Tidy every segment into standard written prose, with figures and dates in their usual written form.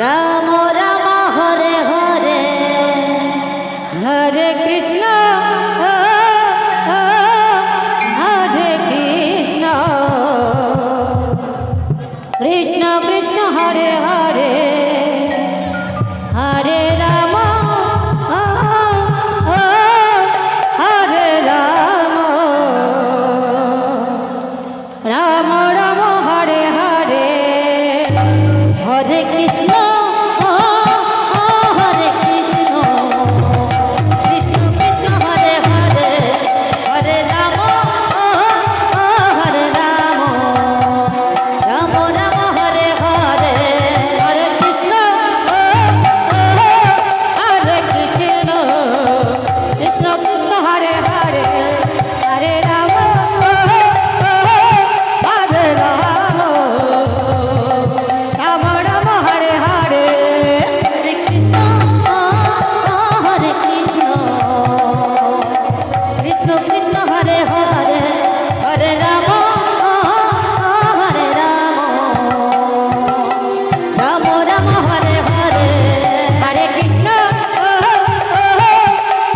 Ram Ram Hare Hare Hare Krishna Hare Krishna Krishna Krishna Hare Hare Hare Ram Hare Ram Ram Ram Hare Hare Hare Krishna Hare Krishna Krishna Krishna Hare Hare Hare Ram Hare Ram Ram Ram Hare Hare Hare Krishna Hare Krishna Krishna Krishna Hare Hare Hare Ram Hare Ram Ram Ram Hare Hare Hare Krishna Hare Krishna Krishna Krishna Hare Hare Hare Ram Hare Ram Ram Ram Hare Hare Hare Krishna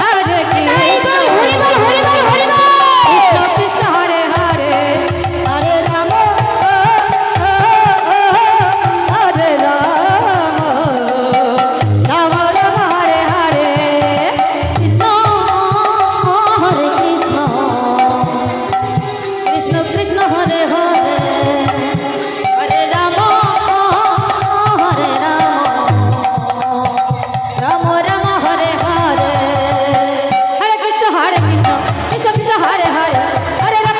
Hare Krishna Krishna Krishna Hare Hare Hare Ram Hare Ram Ram Ram Hare Hare Krishna Hare Krishna Krishna Krishna Hare Hare Hare Ram Hare Ram Ram Ram Hare Hare Hare Krishna Hare Krishna Krishna Krishna Hare Hare Hare Ram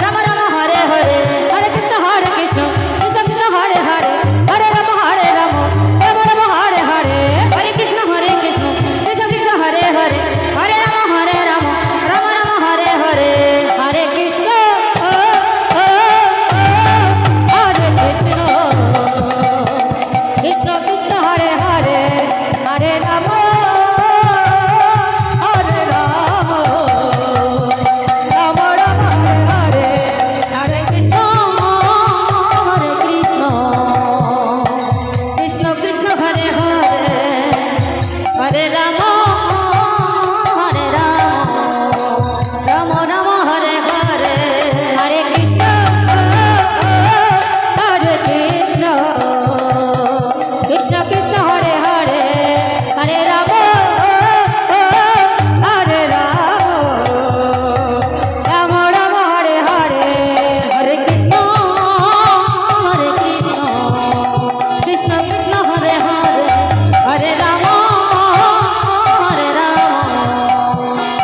Ram Ram Hare Hare Hare Krishna Krishna Krishna Hare Hare Hare Ram Ram Ram Hare Hare Hare Krishna Krishna Krishna Krishna Hare Hare Hare Ram Ram Ram Hare Hare Hare Krishna Krishna Krishna Krishna Hare Hare Hare Ram Ram Ram Hare Hare Hare Krishna Hare Krishna Krishna Krishna Hare Hare Hare Ram Hare Ram Ram Ram Hare Hare Hare Krishna Krishna Krishna Hare Hare Hare Ram Hare Ram Ram Ram Hare Hare Hare Krishna Hare Krishna Krishna Krishna Hare Hare Hare Ram Hare Ram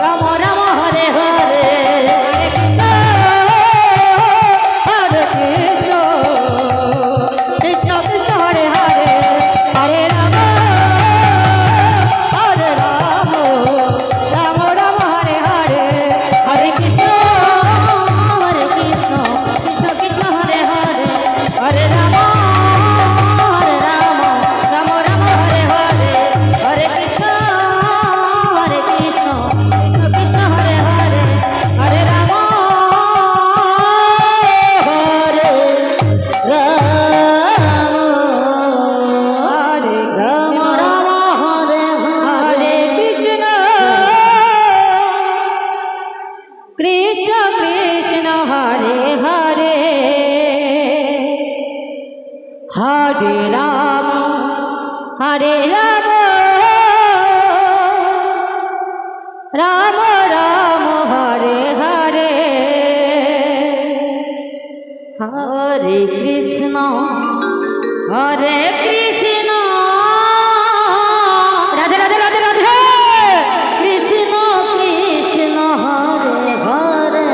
Ram Ram Hare Hare Hare Krishna Krishna Krishna Hare Hare Hare Ram Hare Ram Ram Ram Hare Hare Hare Krishna Hare Krishna Krishna Krishna Hare Hare Hare Ram Hare Ram Ram Ram Hare Hare Hare Krishna Krishna Krishna Hare Hare Hare Ram Ram Ram Hare Hare Hare Krishna Krishna Krishna Hare Hare Hare Ram Hare Ram Ram Hare Hare Krishna Krishna Krishna Hare Hare Hare Ram Ram Ram Hare Hare Hare Krishna Radhe Radhe Radhe Radhe Krishna Krishna Hare Hare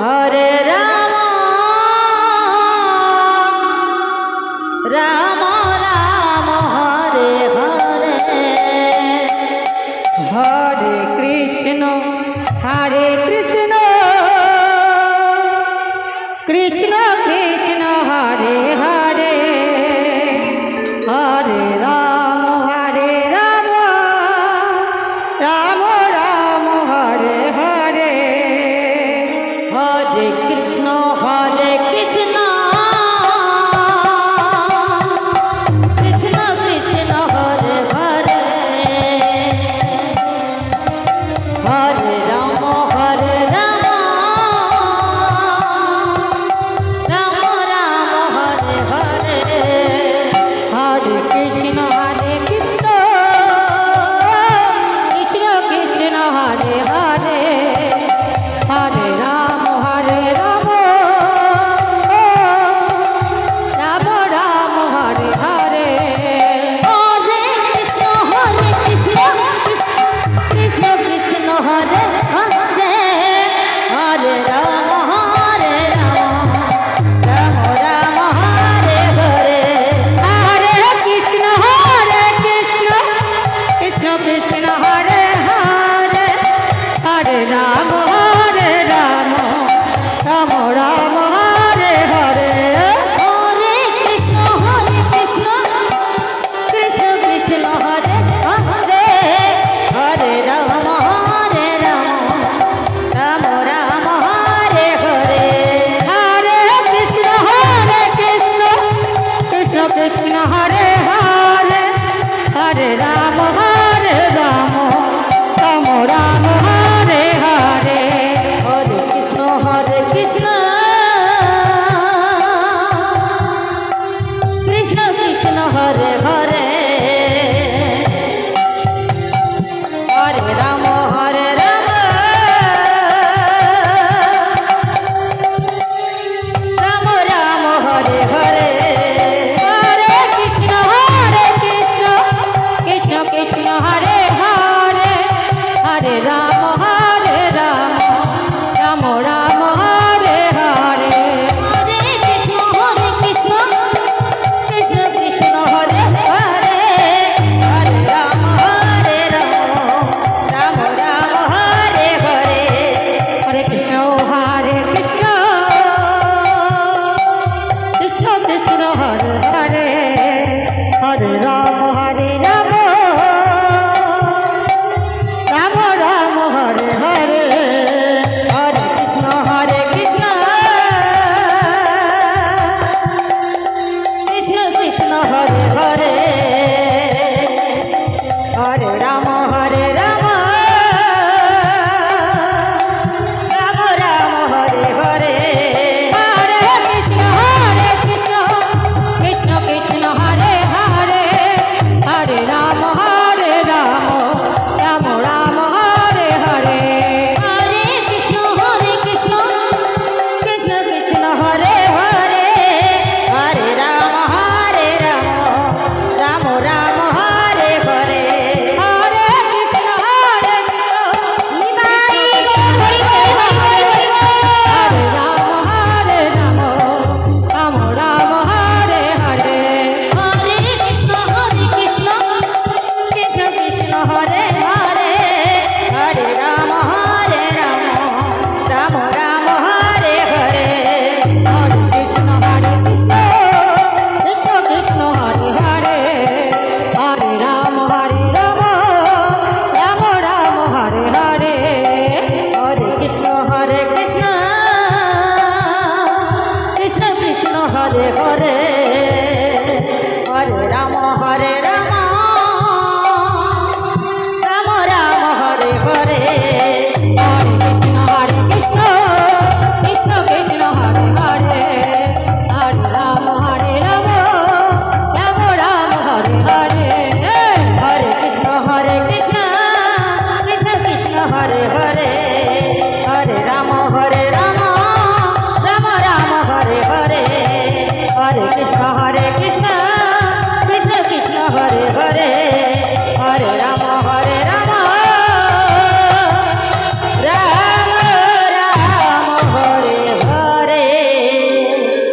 Hare Ram Ram Ram Hare Hare Hare Krishna Krishna Krishna Hare Hare Hare Ram Ram